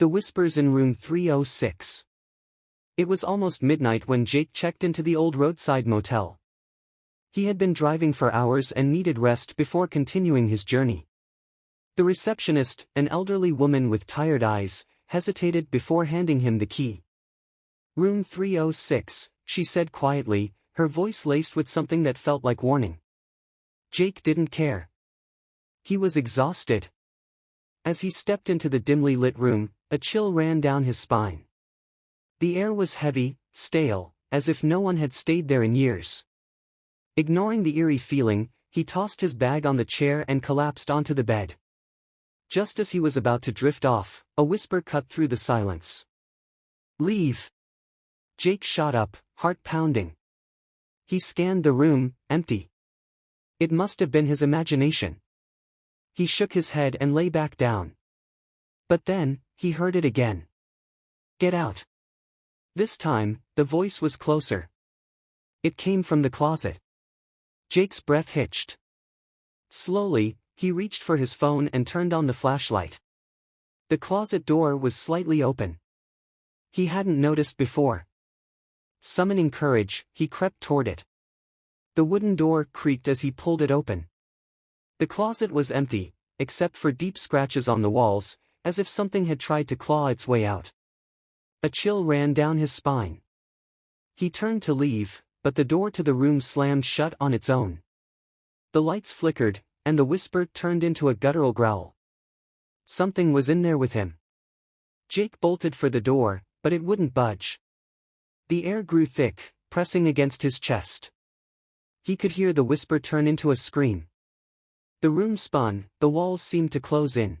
The whispers in room 306. It was almost midnight when Jake checked into the old roadside motel. He had been driving for hours and needed rest before continuing his journey. The receptionist, an elderly woman with tired eyes, hesitated before handing him the key. "Room 306, she said quietly, her voice laced with something that felt like warning. Jake didn't care. He was exhausted. As he stepped into the dimly lit room, a chill ran down his spine. The air was heavy, stale, as if no one had stayed there in years. Ignoring the eerie feeling, he tossed his bag on the chair and collapsed onto the bed. Just as he was about to drift off, a whisper cut through the silence. "Leave." Jake shot up, heart pounding. He scanned the room, empty. It must have been his imagination. He shook his head and lay back down. But then, he heard it again. "Get out." This time, the voice was closer. It came from the closet. Jake's breath hitched. Slowly, he reached for his phone and turned on the flashlight. The closet door was slightly open. He hadn't noticed before. Summoning courage, he crept toward it. The wooden door creaked as he pulled it open. The closet was empty, except for deep scratches on the walls, as if something had tried to claw its way out. A chill ran down his spine. He turned to leave, but the door to the room slammed shut on its own. The lights flickered, and the whisper turned into a guttural growl. Something was in there with him. Jake bolted for the door, but it wouldn't budge. The air grew thick, pressing against his chest. He could hear the whisper turn into a scream. The room spun, the walls seemed to close in.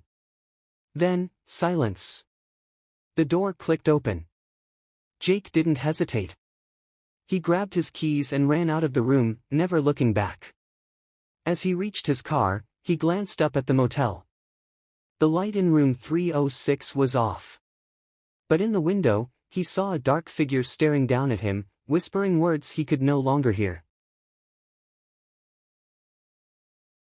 Then, silence. The door clicked open. Jake didn't hesitate. He grabbed his keys and ran out of the room, never looking back. As he reached his car, he glanced up at the motel. The light in room 306 was off. But in the window, he saw a dark figure staring down at him, whispering words he could no longer hear.